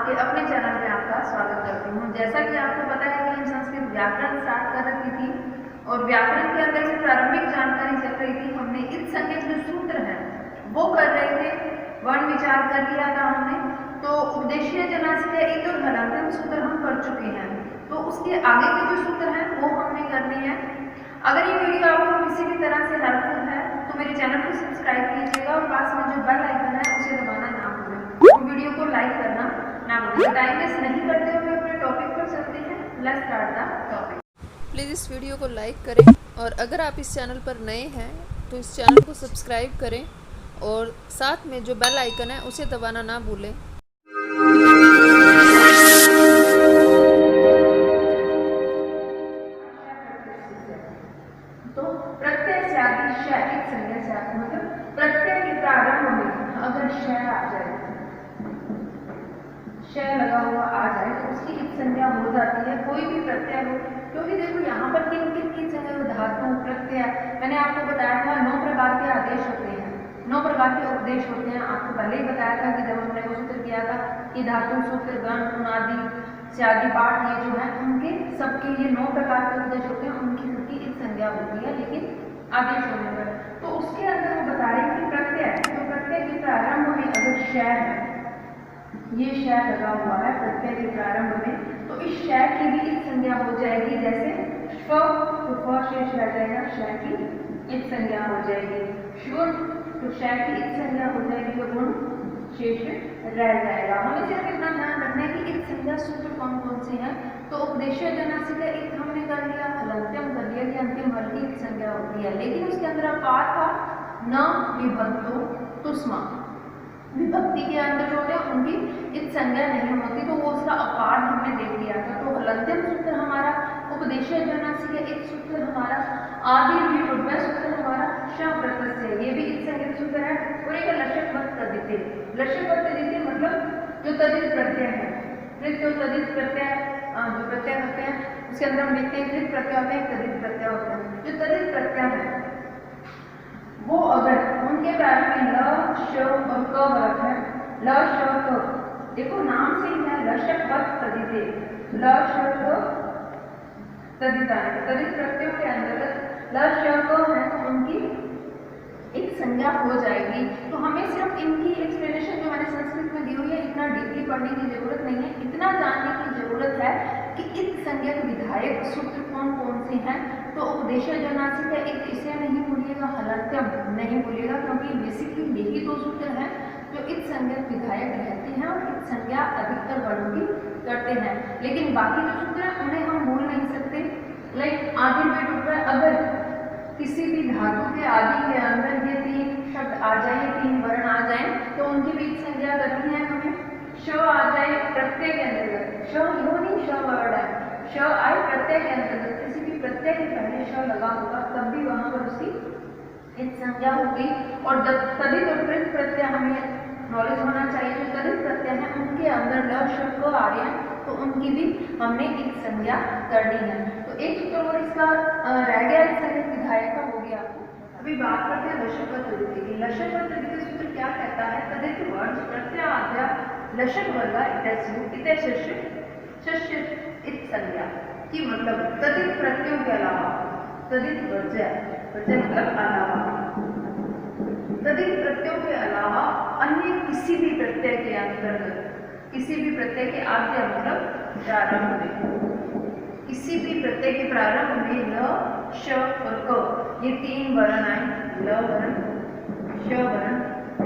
आपके अपने चैनल में आपका स्वागत करती हूँ। जैसा कि आपको पता है कि हम संस्कृत व्याकरण स्टार्ट कर रखी थी और व्याकरण के अंदर जो प्रारंभिक जानकारी चल रही थी, हमने इत संज्ञक जो सूत्र है वो कर रहे थे, वर्ण विचार कर लिया था हमने। तो उपदेशीय जनासिका इत और हलंत्यम सूत्र हम कर चुके हैं, तो उसके आगे के जो सूत्र हैं वो हमने करने हैं। अगर ये वीडियो आपको किसी भी तरह से हेल्पफुल है तो मेरे चैनल को सब्सक्राइब कीजिएगा और पास में जो बेल आइकन है उसे दबाना ना भूलें, और वीडियो को लाइक करना ना भूलें। टाइम वेस्ट नहीं करते हुए अपने टॉपिक पर चलते हैं। Let's start the topic. Please इस वीडियो को लाइक करें और अगर आप इस चैनल पर नए हैं तो इस चैनल को सब्सक्राइब करें और साथ में जो बेल आइकन है उसे दबाना ना भूलें। तो प्रत्यय से आदि श एक संज्ञा से आती, मतलब प्रत्यय के प्रारंभ में अगर श आ जाए, श लगा हुआ आ जाए तो उसकी एक संज्ञा हो जाती है, कोई भी प्रत्यय हो। क्योंकि देखो यहाँ पर किन किन की संज्ञा, धातु प्रत्यय, मैंने आपको बताया था 9 प्रकार के आदेश होते हैं, 9 प्रकार के उपदेश होते हैं। आपको पहले ही बताया था कि जब हमने वो सूत्र किया था कि धातु सूत्र गण उनादि स्यादि पाठ ये जो है उनके सबके ये 9 प्रकार के उपदेश होते हैं, उनकी सबकी एक संज्ञा होती है लेकिन आदेश होने पर। तो उसके अंदर वो बता रहे हैं कि प्रत्यय, तो प्रत्यय के प्रारंभ में अगर श है, ये श लगा हुआ है प्रत्यय के प्रारंभ में, तो इस श की भी एक संज्ञा हो जाएगी। जैसे फ, तो फ शेष रह जाएगा, श की एक संज्ञा हो जाएगी। शुन, तो श की एक संज्ञा हो जाएगी और गुण शेष रह जाएगा। हमें सिर्फ इतना ध्यान रखना है कि एक संज्ञा सूत्र कौन कौन से हैं। तो उपदेशीय जनासिका एक हमने कर लिया, हलंत्यम कर लिया कि अंतिम वर्ग की एक संज्ञा होती है, लेकिन उसके अंदर अपार था न विभक्तो तुष्मा, विभक्ति के अंदर जो होते हैं उनकी इत संज्ञा नहीं होती, तो वो उसका अपार हमने देख लिया था। तो हलंत्यम सूत्र हमारा, उपदेशीय जनासिका एक सूत्र हमारा, आदि विरूपय सूत्र हमारा श प्रत्यय, ये भी इत संज्ञक सूत्र है। और एक लशकवत् तद्धिते, लशकवत् तद्धिते मतलब जो तद्धित प्रत्यय है, कृत जो तद्धित प्रत्यय जो प्रत्यय होते हैं उसके अंदर हम देखते हैं कृत प्रत्यय होते हैं, तद्धित प्रत्यय होते हैं। जो तद्धित प्रत्यय है वो अगर उनके प्रारंभ में ल श और क वर्ग है, ल श क, देखो नाम से ही है लशकवत् तद्धिते, ल श क तद्धिता है, तद्धित प्रत्ययों के अंतर्गत ल श क है तो उनकी एक संज्ञा हो जाएगी। तो हमें सिर्फ इनकी एक्सप्लेनेशन जो मैंने संस्कृत में दी हुई है इतना डीपली पढ़ने की जरूरत नहीं है, इतना जानने की जरूरत है कि इत संज्ञक विधायक सूत्र कौन कौन से हैं। तो उपदेशीय जनासिका एक इसे नहीं भूलिएगा, हलंत्यम नहीं भूलिएगा, क्योंकि बेसिकली यही 2 सूत्र हैं जो इत संज्ञक विधायक रहते हैं और इत संज्ञा अधिकतर वर्णों की करते हैं। लेकिन बाकी जो सूत्र हैं उन्हें हम भूल नहीं सकते। लाइक आदि विरूपय, अगर किसी भी धातु के आदि के अंदर ये 3 शब्द आ जाए, 3 वर्ण आ जाए तो उनकी भी एक संज्ञा करनी है हमें। श आ जाए प्रत्यय के अंतर्गत, श यो नहीं श वर्ड है, श आए प्रत्यय के अंतर्गत, किसी भी प्रत्यय के पहले श लगा होगा तब भी वहां पर उसकी एक संज्ञा होगी। और तद्धित और कृत प्रत्यय हमें नॉलेज होना चाहिए, जो तद्धित प्रत्यय है उनके अंदर ल श क आ रहे हैं तो उनकी भी हमने एक संज्ञा करनी है। तो एक सूत्र और इसका रह गया, इस संज्ञक विधायक का हो गया। अभी बात करते हैं लशकवत् तद्धिते की। लशकवत् तद्धिते सूत्र क्या कहता है? तद्धित वर्ग प्रत्यय आद्या लशक वर्गा इतस्य शस्य इत संज्ञा की, मतलब तद्धित प्रत्ययों के अलावा, तद्धित वर्ज्य, वर्ज्य मतलब अलावा, तद्धित प्रत्ययों के अलावा अन्य किसी भी प्रत्यय के अंतर्गत, किसी भी प्रत्यय के आद्य मतलब प्रारंभ में, किसी भी प्रत्यय के प्रारंभ में ल श और क ये 3 वर्ण आए, ल वर्ण, श वर्ण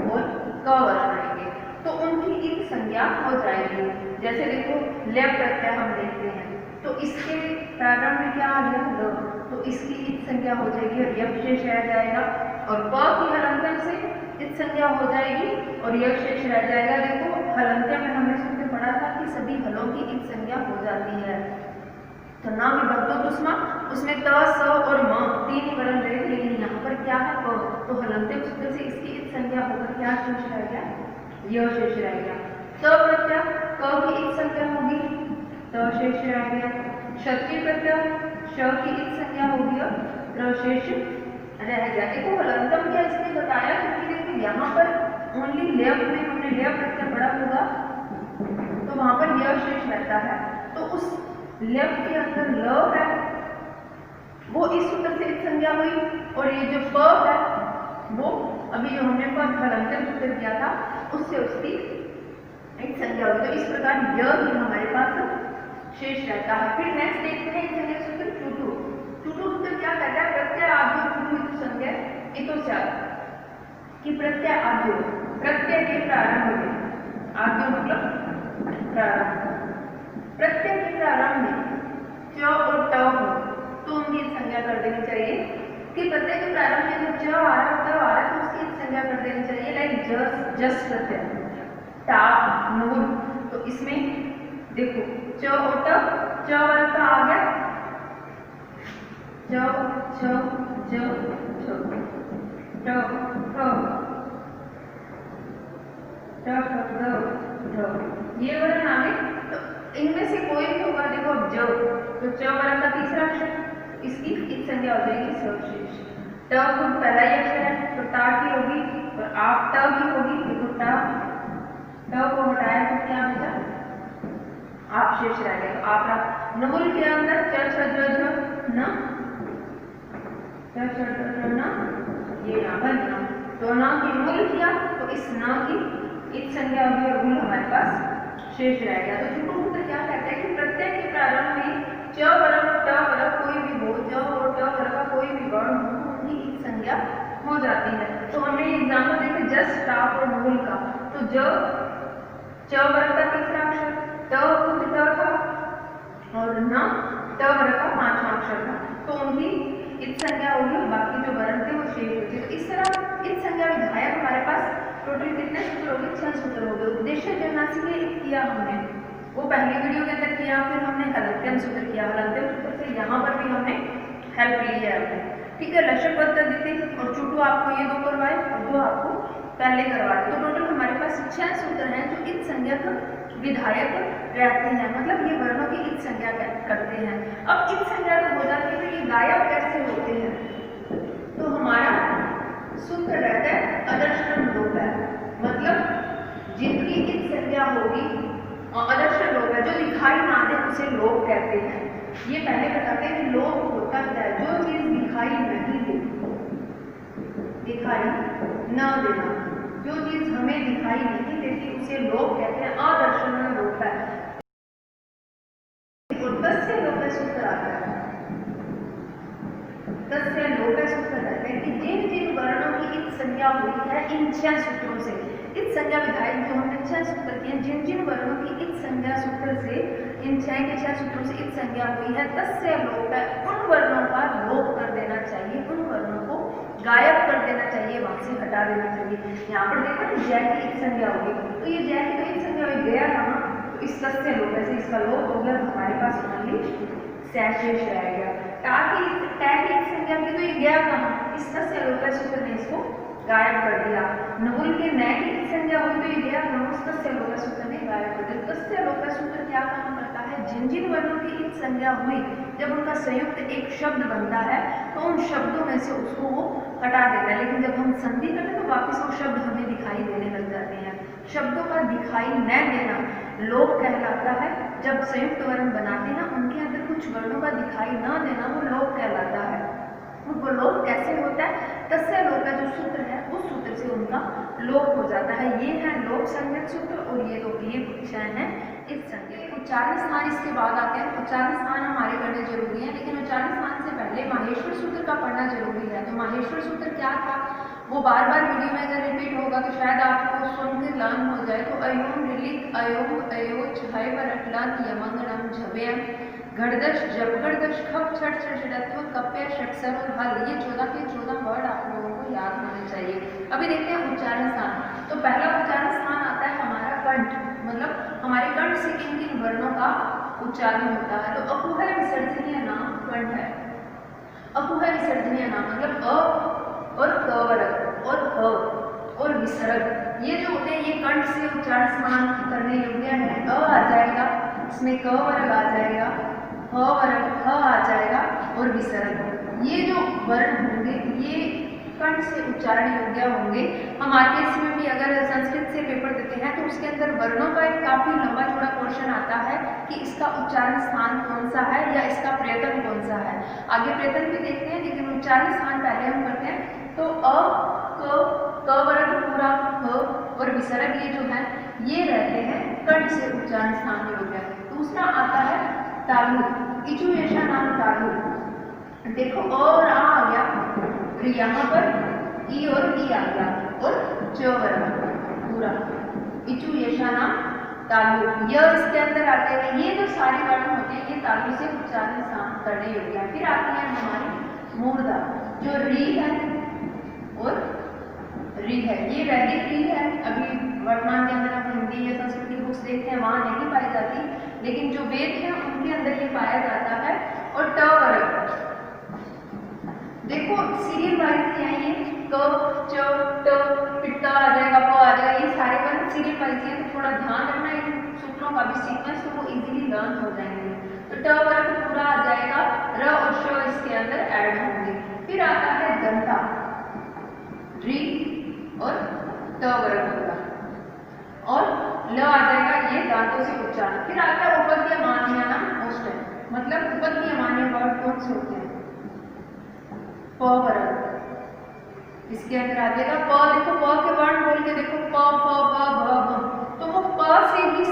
और क वर्ण आएंगे तो उनकी एक संज्ञा हो जाएगी। जैसे देखो ल प्रत्यय हम देखते हैं तो इसके प्रारंभ में क्या आ गया ल, तो इसकी एक संज्ञा हो जाएगी और यश शेष रह जाएगा, और प की हलंत्यम से एक संज्ञा हो जाएगी और यश शेष रह जाएगा। देखो हलंत्यम में हमने सूत्र पढ़ा था कि सभी हलों की एक संज्ञा हो जाती है। तो न विभक्तो तुष्मा, उसमें त स और म 3 ही वर्ण रहे, लेकिन यहाँ पर क्या है क, तो हलंत्यम सूत्र से इसकी एक संज्ञा होकर क्या शेष रह गया, यह शेष रह गया। त प्रत्यय क की एक संज्ञा होगी, त शेष रह गया। क्षत्रिय प्रत्यय श की एक संज्ञा होगी और र शेष रह गया। देखो हलंत्यम क्या इसने बताया, क्योंकि देखो यहाँ पर ओनली लेफ्ट में हमने लेफ्ट प्रत्यय पढ़ा होगा तो वहां शेष रहता है। तो उस ल के अंदर ल है वो इस सूत्र से इत संज्ञा हुई, और ये जो प है वो अभी जो हमने हलंत्यम सूत्र किया था उससे उसकी इत संज्ञा हुई। तो इस प्रकार य भी हमारे पास शेष रहता है। फिर नेक्स्ट देखते हैं इत संज्ञा सूत्र टूटू। टूटू सूत्र क्या कहता है? प्रत्यय आद्यो टूटू इत संज्ञा इतोस्यात्, कि प्रत्यय आद्यो प्रत्यय के प्रारंभ में, आद्यो मतलब प्रारंभ, प्रत्यय के प्रारंभ में च और ट हो तो उनकी संज्ञा कर देनी चाहिए। कि प्रत्यय के प्रारंभ में जो च आ रहा ट आ रहा है तो उसकी संज्ञा कर देनी चाहिए। लाइक जस, जस प्रत्यय, टा, नूर। तो इसमें देखो च और ट, च वाला का आ गया च, छ, ज, छ, ट, ठ, ये वर्ण आ गए। तो इनमें से कोई भी होगा, देखो अब ज, तो च वर्ण का तीसरा अक्षर, इसकी इत संज्ञा हो जाएगी सर्वश्रेष्ठ। ट खुद पहला ही अक्षर है तो टा की होगी, और आप ट की होगी। देखो ट, ट को हटाया तो क्या बचा? आप शेष रह गया। तो आप नवुल के अंदर च, छ, ज, झ, न, च, छ, ज, झ, न, ये यहाँ पर न, तो न की मूल किया तो इस न की इत संज्ञा होगी और मूल हमारे पास शेष रह गया। तो टूटू सूत्र क्या कहता है कि प्रत्यय के प्रारंभ में च वर्ण और ट वर्ण कोई भी हो, ज और ट वर्ण का कोई भी वर्ण हो तो उनकी इत संज्ञा हो जाती है। तो हमने एग्जाम्पल देखे जस, टाप और मूल का। तो ज, च वर्ण का तीसरा अक्षर, ट खुद ट था, और न ट वर्ण का पांचवा अक्षर था, तो उनकी इत संज्ञा होगी और बाकी जो वर्ण थे वो शेष होते। तो इस तरह इत संज्ञा विधायक हमारे पास टोटल कितने सूत्र हो गए? 6 सूत्र हो गए। उद्देश्य जन्नासी के किया हमने, वो पहली वीडियो के अंदर किया, फिर हमने हलंत्यम सूत्र किया। हलंत्यम सूत्र से यहाँ पर भी हमने हेल्प ली है अपने, ठीक है। लक्षक पद्धति और चूटू आपको ये 2 करवाए और 2 आपको पहले करवाए। तो टोटल हमारे पास 6 सूत्र हैं जो इत संज्ञक विधायक रहते हैं, मतलब ये वर्णों की इत संज्ञा करते हैं। अब इत संज्ञा तो हो जाती है, तो ये गायब कैसे होते हैं? तो हमारा सूत्र रहता है अदर्शन लोप है, मतलब जिनकी इत संज्ञा होगी, और अदर्शन लोप है जो दिखाई ना दे उसे लोप कहते हैं। ये पहले बताते हैं कि लोप होता है जो चीज दिखाई नहीं दे, दिखाई न देना, जो चीज हमें दिखाई नहीं देती उसे लोप कहते हैं, अदर्शन लोप है। और तस्य लोप सूत्र आता है, तस्य लोप सूत्र रहता है कि जिन जिन वर्णों की इत संज्ञा हुई है इन 6 सूत्रों से, इत संज्ञा विधायक जो हमने 6 सूत्र किए, जिन जिन वर्णों की इत संज्ञा सूत्र से, इन 6 के 6 सूत्रों से इत संज्ञा हुई है, तस्य लोप है, उन वर्णों का लोप कर देना चाहिए, उन वर्णों को गायब कर देना चाहिए, वहां से हटा देना चाहिए। यहाँ पर देखो ना जय की इत संज्ञा होगी, तो ये जय की तो इत संज्ञा हुई, गया कहाँ? तो इस तस्य लोप से इसका लोप हो गया, हमारे पास ओनली शेष रह गया। टा की इत संज्ञा की तो ये गया कहाँ? इस तस्य लोप सूत्र ने इसको गायब कर दिया। नवुल के नए की इत संज्ञा हुई तो ये गया कहाँ? उस तस्य लोप सूत्र ने गायब कर दिया। तस्य लोप सूत्र क्या काम करता है? जिन जिन वर्णों की इत संज्ञा हुई, जब उनका संयुक्त एक शब्द बनता है तो उन शब्दों में से उसको वो हटा देता है, लेकिन जब हम संधि करते हैं तो वापस वो शब्द हमें दिखाई देने लग जाते हैं। शब्दों का दिखाई न देना लोप कहलाता है। जब संयुक्त वर्ण बनाते हैं उनके अंदर कुछ वर्णों का दिखाई न देना वो लोप कहलाता है। वो लोप कैसे होता है? तस्य लोप का जो सूत्र है उस सूत्र से उनका लोप हो जाता है। ये है लोप संज्ञक सूत्र और ये 2 विषय हैं इस संज्ञक। उच्चारण स्थान इसके बाद आते हैं। उच्चारण स्थान हमारे करने जरूरी है, लेकिन उच्चारण स्थान से पहले माहेश्वर सूत्र का पढ़ना जरूरी है। तो माहेश्वर सूत्र क्या था वो बार बार वीडियो में अगर रिपीट होगा तो शायद आपको सुनकर लर्न हो जाए। तो अयोम रिलिक अयोग अयोच हय वर अटलान यमंगणम झव्यम घड़दश जबगड़दश खप छठ छठत्व कप्य षटसर और हल, ये 14 के 14 वर्ड आप लोगों को याद होने चाहिए। अभी देखते हैं उच्चारण स्थान। तो पहला उच्चारण स्थान आता है हमारा कंठ, मतलब हमारे कंठ से किन किन वर्णों का उच्चारण होता है। तो अपुह विसर्जनीय नाम कंठ है। अपुह विसर्जनीय नाम मतलब अ और क वर्ग और ह और विसर्ग, ये जो होते हैं ये कंठ से उच्चारण स्थान करने योग्य है। अ आ जाएगा, इसमें क वर्ग आ जाएगा, ह वर्ग ह आ जाएगा और विसर्ग। ये जो वर्ण होंगे ये कंठ से उच्चारण योग्य होंगे। हम आरपीएससी में भी अगर संस्कृत से पेपर देते हैं तो उसके अंदर वर्णों का एक काफी लंबा चौड़ा कोर्स क्वेश्चन आता है कि इसका उच्चारण स्थान कौन सा है या इसका प्रयत्न कौन सा है। आगे प्रयत्न भी देखते हैं, लेकिन उच्चारण स्थान पहले हम करते हैं। तो क वर्ग पूरा ह और विसर्ग ये जो है ये रहते हैं कंठ से उच्चारण स्थान में हो गया। दूसरा आता है तालु, इचु ऐसा नाम तालु। देखो और आ गया, फिर यहाँ पर ई और ई आ गया और च वर्ग पूरा, इचु ऐसा नाम तालु, यह इसके अंदर आते हैं। ये जो सारे वर्ण होते हैं ये तालु से उच्चारण स्थान करने योग्य है। फिर आती है हमारी मूर्धा, जो री है और री है, ये वैदिक री है। अभी वर्तमान के अंदर हम हिंदी या संस्कृत की बुक्स देखते हैं वहाँ नहीं पाई जाती, लेकिन जो वेद है उनके अंदर ये पाया जाता है। और ट वर्ग देखो सीरियल वाइज है, ये क च ट पिट्टा आ जाएगा, प आ जाएगा, ये सारे वर्ण सीरियल वाइज है। तो थोड़ा ध्यान रखना इन सूत्रों का भी सीक्वेंस, तो वो इजीली लर्न हो जाएंगे। तो ट वर्ग पूरा आ जाएगा, र और श इसके अंदर ऐड होंगे। फिर आता है दंता, री और त वर्ग पूरा और ल आ जाएगा, ये दांतों से उच्चारण। फिर आता है उपद्यमान्यानाम ओष्ठ्य, मतलब उपद्यमान्य वर्ड कौन से होते हैं? प वर्ग इसके अंदर आ जाएगा। प देखो, प के वर्ण बोल के देखो, प फ ब भ भ, तो वो प से ही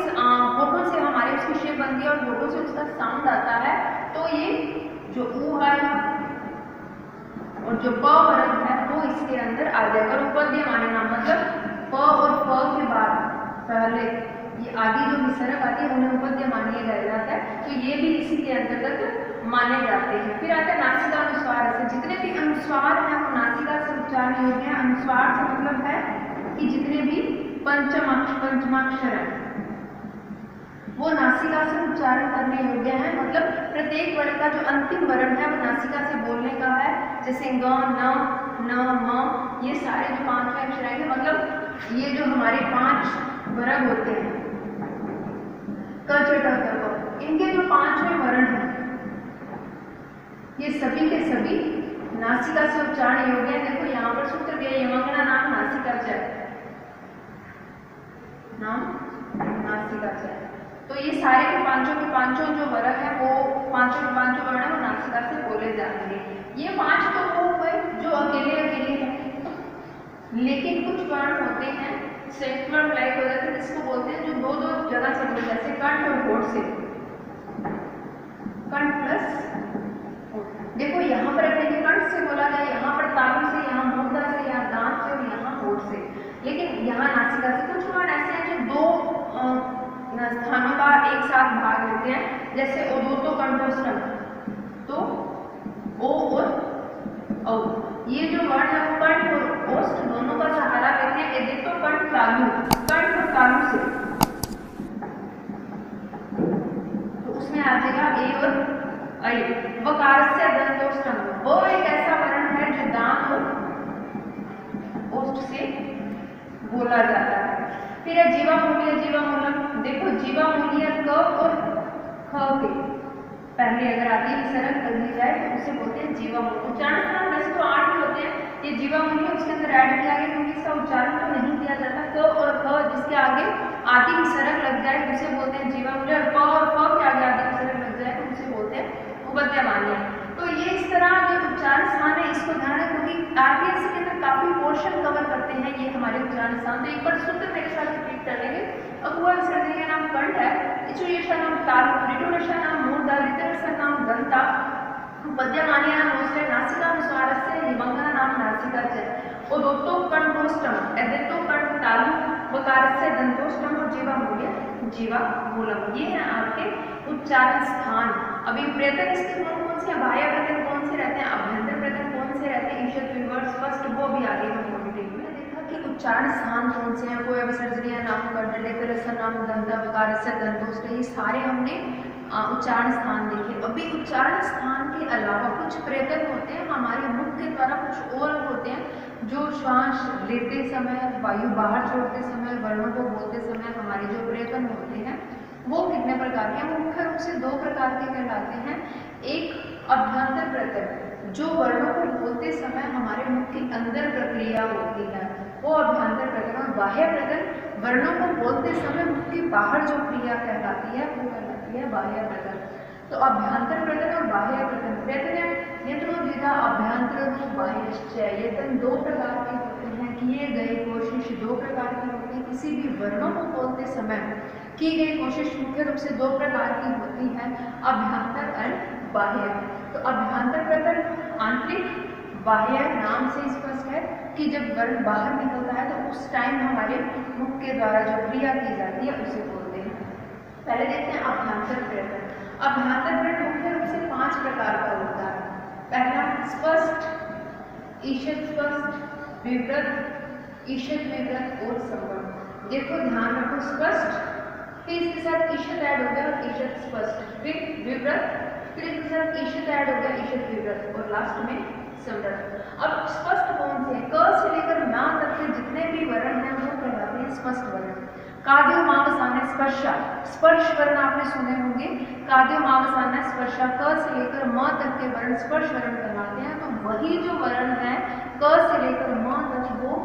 होठों से हमारे उसकी शेप बनती है और होठों से उसका साउंड आता है। तो ये जो ऊ आया और जो प वर्ग है वो इसके अंदर आ जाएगा। और उपद्यमान्यानाम मतलब प और फ के बाद पहले ये आगे जो विसर्ग आती है उन्हें उपद्यमानीय कहा जाता है। तो ये भी इसी के अंतर्गत माने जाते हैं। फिर आता है नासिका अनुस्वार से, जितने भी अनुस्वार हैं वो नासिका से उच्चारण योग्य हैं। अनुस्वार से मतलब है कि जितने भी पंचमाक्षर हैं वो नासिका से उच्चारण करने योग्य हैं। मतलब प्रत्येक वर्ण का जो अंतिम वर्ण है वो नासिका से बोलने का है। जैसे ग, न, म, ये सारे जो 5 अक्षर आएंगे, मतलब ये जो हमारे 5 वर्ग होते हैं क, च, ट, त, प, इनके जो 5वें वर्ण हैं ये सभी के सभी नासिका से उच्चारण योग्य है। देखो यहाँ पर सूत्र दिया, यमंगना नाम नासिका च, नाम नासिका च। तो ये सारे के पांचों जो वर्ग है वो पांचों वर्ण है वो नासिका से बोले जाएंगे। ये 5 तो वो हुए जो अकेले हैं, लेकिन कुछ वर्ण होते हैं सेट वर्ण लाइक हो जाते हैं, जिसको बोलते हैं जो दो जगह से बोले, जैसे कंठ और होठ से, कंठ प्लस होठ। देखो यहाँ पर अपने कंठ से बोला जाए, यहाँ पर तालु से, यहाँ मूर्धा से, यहाँ दांत से और यहाँ होठ से, लेकिन यहाँ नासिका से। कुछ वर्ण ऐसे हैं जो 2 स्थानों का एक साथ भाग होते हैं, जैसे ओदोतो कंठोष्ठम, तो ओ और औ, ये जो वर्ण है वो कंठ और ओष्ठ दोनों का सहारा लेते हैं। एदेतो कंठ तालु, कंठ और तालु से, तो उसमें आ जाएगा ए और ऐ। वकारस्य दंतोष्ठम, वो एक ऐसा वर्ण है जो दांत और ओष्ठ से बोला जाता है। फिर है जीवामूलीय जीवामूलम, देखो जीवामूलीय क और ख के पहले अगर आती है विसर्ग कर दी जाए तो उसे बोलते हैं जीवामूल। उच्चारण स्थान वैसे तो 8 ही होते हैं, ये जीवामूलीय उसके अंदर ऐड किया गया क्योंकि इसका उच्चारण तो नहीं किया जाता। क और ख जिसके आगे आदि विसर्ग लग जाए उसे बोलते हैं जीवामूल्य, और प और फ के आगे आदि विसर्ग लग जाए तो उसे बोलते हैं उपद्यमानीय। तो ये इस तरह जो उच्चारण स्थान है इसको ध्यान रखें, क्योंकि आरपीएससी के अंदर काफी पोर्शन कवर करते हैं ये हमारे उच्चारण स्थान। तो एक बार सूत्र मेरे साथ रिपीट कर लेंगे। अकुआ विसर्जन का नाम कंठ है, इचुयेशा नाम तालु, ऋटुरेशा नाम मूर्धा, ऋतुरेशा नाम दंता, उपद्यमानीय नाम ओष्ठ्य, नासिका अनुस्वारस्य यमंगना नाम नासिका च, ओदोतो कंठोष्ठम, एदेतो कंठ तालु, वकारस्य दंतोष्ठम और जीवामूल्य जीवामूलम। ये है आपके उच्चारण स्थान। अभी प्रयत्न इसके कौन से, बाह्य प्रयत्न कौन से रहते हैं, अभ्यंतर प्रयत्न कौन से रहते हैं, ईशत रिवर्स फर्स्ट, वो भी आगे हम डिटेल में देखा कि उच्चारण स्थान कौन से हैं। कोई विसर्जनीय नाम कंठ, ऋतुरेशा नाम दंता, वकारस्य दंतोष्ठ, ये सारे हमने उच्चारण स्थान देखे। अभी उच्चारण स्थान के अलावा कुछ प्रयत्न होते हैं हमारे मुख के द्वारा, कुछ और होते हैं जो श्वास लेते समय, वायु बाहर छोड़ते समय, वर्णों को बोलते समय हमारे जो प्रयत्न होते हैं वो कितने प्रकार के हैं। वो मुख्य रूप से 2 प्रकार के कहलाते हैं। एक अभ्यंतर प्रयत्न, जो वर्णों को बोलते समय हमारे मुख के अंदर प्रक्रिया होती है वो अभ्यंतर प्रयत्न। और बाह्य प्रयत्न वर्णों को बोलते समय मुख के बाहर जो क्रिया कहलाती है वो कहलाती है बाह्य प्रकरण। तो अभ्यंतर प्रकरण और बाह्य प्रकरण कहते हैं यंत्रोद्विधा अभ्यंतर बाह्यश्च, ये दो प्रकार के होते हैं। किए गए कोशिश दो प्रकार की होती है। किसी भी वर्णों को बोलते समय की गई कोशिश मुख्य रूप से दो प्रकार की होती है, अभ्यंतर और बाह्य। तो अभ्यंतर प्रकरण आंतरिक, बाह्य नाम से स्पष्ट है कि जब वर्ण बाहर निकलता है तो उस टाइम हमारे मुख के द्वारा जो क्रिया की जाती है उसे बोलते हैं। पहले देखते हैं अभ्यंतर प्रकरण। अभ्यंतर प्रकरण मुख्य रूप से 5 प्रकार का होता है। पहला स्पष्ट, ईषद स्पष्ट, विवृत, ईषद विवृत और संवर्ण। देखो ध्यान रखो, स्पष्ट, फिर इसके साथ ईषद ऐड हो गया और ईषद स्पष्ट, फिर विवृत, फिर इसके साथ ईषद ऐड हो गया ईषद विवृत और लास्ट में संवृत। अब स्पष्ट कौन से? क से लेकर ना तक के जितने भी वर्ण हैं वो कहलाते हैं स्पष्ट वर्ण। काद्यो मावसाना स्पर्शा, स्पर्श वर्ण आपने सुने होंगे। काद्यो मावसाना स्पर्शा, क से लेकर म तक के वर्ण स्पर्श वर्ण कहलाते हैं। तो वही जो वर्ण है क से लेकर म तक वो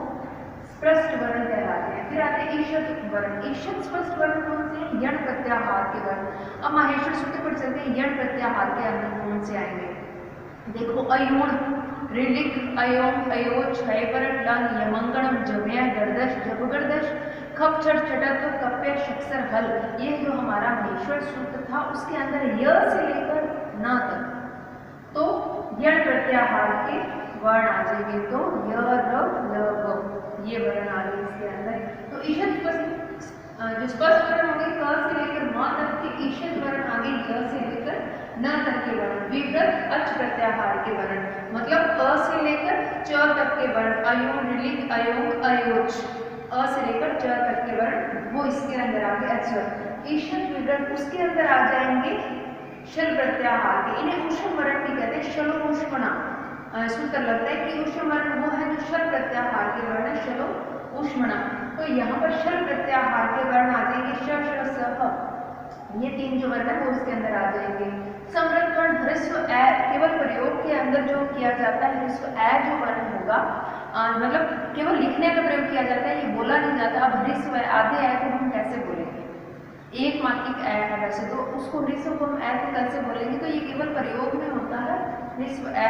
स्पष्ट वर्ण कहलाते हैं। फिर आते हैं ईषद वर्ण। ईषद स्पष्ट वर्ण कौन से हैं? यण प्रत्याहार के वर्ण। अब माहेश्वर सूत्र पर चलते हैं, यण प्रत्याहार के अंदर कौन से आएंगे? देखो अयूण, ऋलिक, अयोम, अयोच, हैपरट, लन, यमंगणम, जमय, गर्दश, जबगर्दश, खप, छठ, छटत्व, कप्य, शक्सर, हल। ये जो हमारा महेश्वर सूत्र था उसके अंदर य से लेकर न तक तो यण प्रत्याहार के वर्ण आ जाएंगे। तो य, र, ल, व ये वर्ण आ गए इसके अंदर। तो ईषद जो स्पष्ट वर्ण होंगे क से लेकर म तक के, ईषद वर्ण आगे य से लेकर न तक के वर्ण। विवृत अच प्रत्याहार के वर्ण, मतलब अ से लेकर च तक के वर्ण। अयोम, ऋलिक, अयोम, अयोच, अ से लेकर च तक के वर्ण वो इसके अंदर आ गए अच। ईषद विवृत उसके अंदर आ जाएंगे शल प्रत्याहार के, इन्हें ऊष्म वर्ण भी कहते हैं। शलो ऊष्मणा सूत्र लगता है कि ऊष्म वर्ण वो है जो शल प्रत्याहार के वर्ण है, शलो ऊष्मणा। तो यहाँ पर शल प्रत्याहार के वर्ण आ जाएंगे श, श, स, ह। ये 3 जो वर्ण है वो उसके अंदर आ जाएंगे। समृद्ध वर्ण ह्रस्व ए, केवल प्रयोग के अंदर जो किया जाता है ह्रस्व ए जो वर्ण होगा, मतलब केवल लिखने का प्रयोग किया जाता है, ये बोला नहीं जाता। अब ह्रस्व आधे ए को हम कैसे बोलेंगे? एक मात्रिक ए है वैसे तो उसको ह्रस्व को हम ए को कैसे बोलेंगे? तो ये केवल प्रयोग में होता है ह्रस्व ए।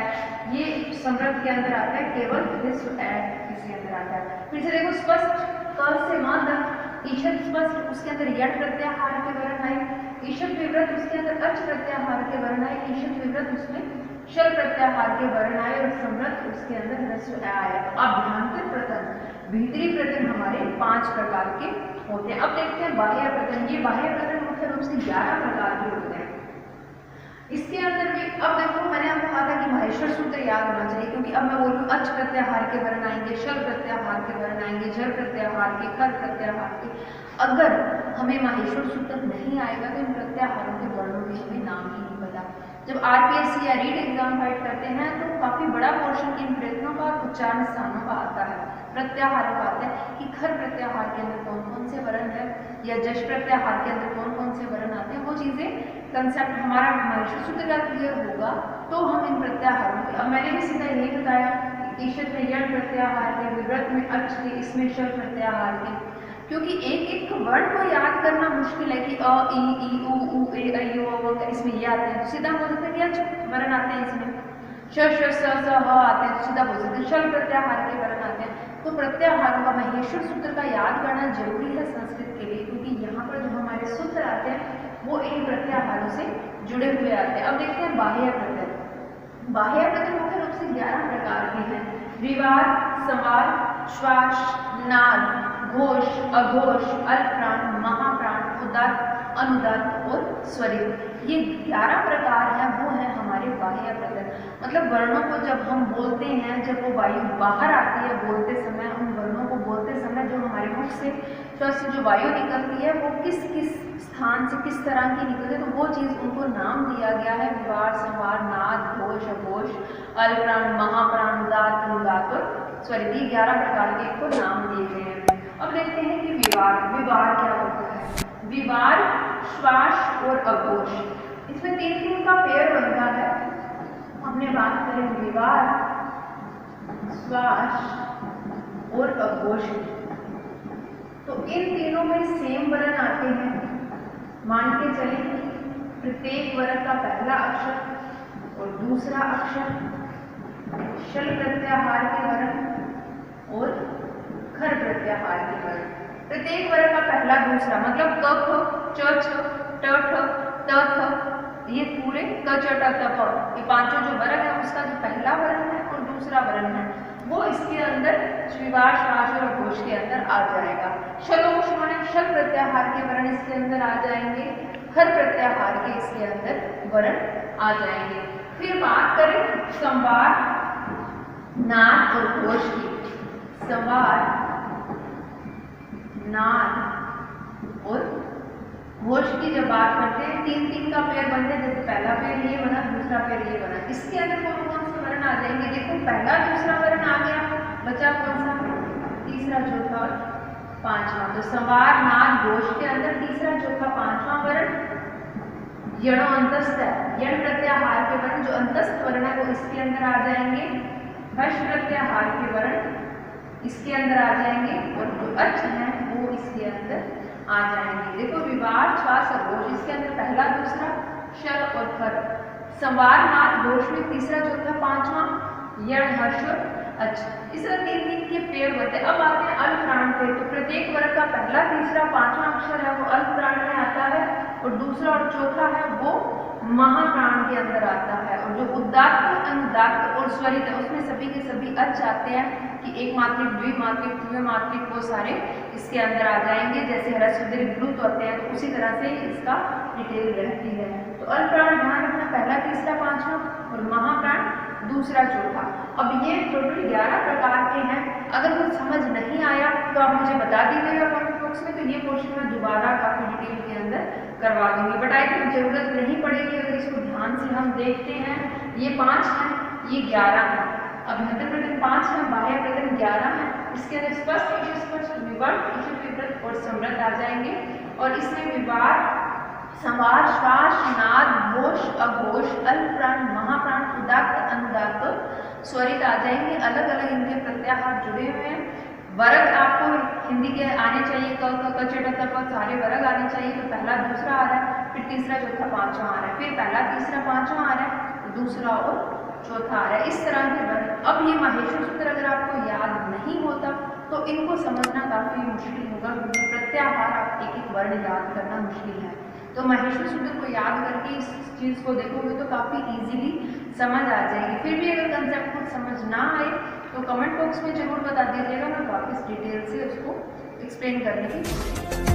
ये समृद्ध के अंदर आता है, केवल ह्रस्व ए इसके अंदर आता है। फिर से देखो स्पष्ट, क से म तक, ईषद स्पष्ट उसके अंदर यण प्रत्याहार के वर्ण आए। ईषद विवृत उसके अंदर अच प्रत्याहार के वर्ण आए। ईषद विवृत उसमें शल प्रत्याहार के वर्ण आए और समृद्ध उसके अंदर ह्रस्व ए आया। तो अभ्यंतर प्रकरण, भीतरी प्रकरण हमारे 5 प्रकार के होते हैं। अब देखते हैं बाह्य प्रकरण। ये बाह्य प्रकरण मुख्य रूप से 11 प्रकार के होते हैं। इसके अंदर भी अब देखो मैंने आपको कहा था कि महेश्वर सूत्र याद होना चाहिए, क्योंकि अब मैं बोलूँ अच प्रत्याहार के वर्ण आएंगे, शल प्रत्याहार के वर्ण आएंगे, जल प्रत्याहार के, कर प्रत्याहार के। अगर हमें महेश्वर सूत्र नहीं आएगा तो इन प्रत्याहारों के वर्णों के हमें नाम ही नहीं पता। जब आरपीएससी या रीड एग्जाम फाइट करते हैं तो काफी बड़ा पोर्शन इन प्रयत्नों का उच्चारण स्थानों का आता है, प्रत्याहारों का आता है कि खर प्रत्याहार के अंदर कौन कौन से वर्ण है या जश प्रत्याहार के अंदर कौन कौन से वर्ण आते हैं। वो चीजें कंसेप्ट हमारा महेश्वर सूत्र का क्लियर होगा तो हम इन प्रत्याहारों के, अब मैंने भी सीधा यही बताया ईषद में यण प्रत्याहार के, विवृत में अच के, इसमें शल प्रत्याहार के, क्योंकि एक एक वर्ण को याद करना मुश्किल है कि अ, ई, उ, ए, ऐ, ओ, इसमें ये आते हैं तो सीधा बोल सकते हैं कि अच वर्ण आते हैं, इसमें श, श, स, ह आते हैं तो सीधा बोल सकते हैं शल प्रत्याहार के वर्ण आते हैं। तो प्रत्याहारों का महेश्वर सूत्र का याद करना जरूरी है संस्कृत के लिए, क्योंकि यहाँ पर जो हमारे सूत्र आते हैं वो इन प्रत्याहारों से जुड़े हुए आते हैं। अब देखते हैं बाह्य प्रकरण। बाह्य प्रकरण मुख्य रूप से 11 प्रकार के हैं। विवार, संवार, श्वास, नाद, घोष, अघोष, अल्पप्राण, महाप्राण, उदात्त, अनुदात्त और स्वरित। ये 11 प्रकार हैं वो है हमारे बाह्य प्रकरण। मतलब वर्णों को जब हम बोलते हैं, जब वो वायु बाहर आती है बोलते समय, उन वर्णों को बोलते समय जो हमारे मुख से श्वास से जो वायु निकलती है वो किस किस स्थान से किस तरह की निकलती है, तो वो चीज़ उनको नाम दिया गया है। विवार, संवार, नाद, घोष, अघोष, अल्पप्राण, महाप्राण, उदात्त, अनुदात्त और स्वरित। 11 प्रकार के इनको नाम दिए गए हैं। अब देखते हैं कि विवार, विवार क्या होता है? विवार, श्वास और अघोष, इसमें 3 का पेयर बनता है। हमने बात करें विवार, श्वास और अघोष, तो इन तीनों में सेम वर्ण आते हैं। चलेंगे। प्रत्येक वर्ग का पहला अक्षर और दूसरा अक्षर, शल प्रत्याहार के वर्ग और खर प्रत्याहार के वर्ग। प्रत्येक वर्ग का पहला दूसरा मतलब क ख च छ ट ठ त थ, ये पूरे क च ट त प, ये पांचों जो वर्ग है उसका जो पहला वर्ण है और दूसरा वर्ण है वो इसके अंदर श्विवार श्वास और घोष के अंदर आ जाएगा। शलोश माने शल प्रत्याहार के वर्ण इसके अंदर आ जाएंगे, खर प्रत्याहार के इसके अंदर वर्ण आ जाएंगे। फिर बात करें संवार, नाद और घोष की। संवार, नाद और घोष की जब बात करते हैं, तीन तीन का पेयर बनते हैं। जैसे पहला पेयर ये बना, दूसरा पेयर ये बना, इसके अंदर कौन कौन से वर्ण आ जाएंगे? देखो पहला दूसरा वर्ण आ गया, बचा कौन सा? तीसरा चौथा और पांचवा। तो संवार, नाद, घोष के अंदर तीसरा चौथा पांचवा वर्ण यणो अंतस्थ है, यण प्रत्याहार के वर्ण जो अंतस्थ वर्ण है वो इसके अंदर आ जाएंगे। हर्ष प्रत्याहार के वर्ण इसके अंदर आ जाएंगे और जो अच है वो इसके अंदर आ जाएंगे। देखो विवार, श्वास और घोष इसके अंदर पहला दूसरा शल और खर। संवार, नाद, घोष में तीसरा चौथा पांचवा यण, हर्ष और अच। इस तरह तीन तीन के पेड़ बनते हैं। अब आते हैं अल्प प्राण पे। तो प्रत्येक वर्ग का पहला तीसरा पांचवा अक्षर है वो अल्प प्राण में आता है और दूसरा और चौथा है वो महाप्राण के अंदर आता है। और जो उदात्त, अनुदात्त और स्वरित है उसमें सभी के सभी अच आते हैं कि एक मात्रिक, द्विमात्रिक, द्विमात्रिक वो सारे इसके अंदर आ जाएंगे। जैसे ह्रस्व दीर्घ प्लुत होते हैं तो उसी तरह से इसका डिटेल रहती है। तो अल्प प्राण ध्यान रखना, पहला तीसरा पांचवा और महाप्राण दूसरा चौथा। अब ये टोटल 11 प्रकार के हैं। अगर कुछ समझ नहीं आया तो आप मुझे बता दीजिएगा कमेंट बॉक्स में, तो ये क्वेश्चन मैं दोबारा काफी डिटेल के अंदर करवा दूंगी। बट आई थिंक जरूरत नहीं पड़ेगी अगर इसको ध्यान से हम देखते हैं। ये 5 हैं, ये 11 हैं। अभ्यंतर प्रकरण 5 है, बाह्य प्रकरण 11 है। इसके अंदर स्पष्ट, विषय विवर्त, विवृत और समृद्ध आ जाएंगे। और इसमें विवार, संवार, श्वास, नाद, घोष, अघोष, अल्प प्राण, महाप्राण, उदात्त, अनुदात्त, स्वरित आ जाएंगे। अलग अलग इनके प्रत्याहार जुड़े हुए हैं। वर्ग आपको हिंदी के आने चाहिए, क ख च ट त प सारे वर्ग आने चाहिए। तो पहला दूसरा आ रहा है, फिर तीसरा चौथा पांचवा आ रहा है, फिर पहला तीसरा पांचवा आ रहा है, दूसरा और चौथा आ रहा है। इस तरह के वर्ग। अब ये माहेश्वर सूत्र अगर आपको याद नहीं होता तो इनको समझना काफी मुश्किल होगा, क्योंकि प्रत्याहार आप एक एक वर्ण याद करना मुश्किल है। तो माहेश्वर सूत्र को याद करके इस चीज़ को देखोगे तो काफ़ी इजीली समझ आ जाएगी। फिर भी अगर कंसेप्ट कुछ समझ ना आए तो कमेंट बॉक्स में जरूर बता दीजिएगा, मैं वापस डिटेल से उसको एक्सप्लेन करने की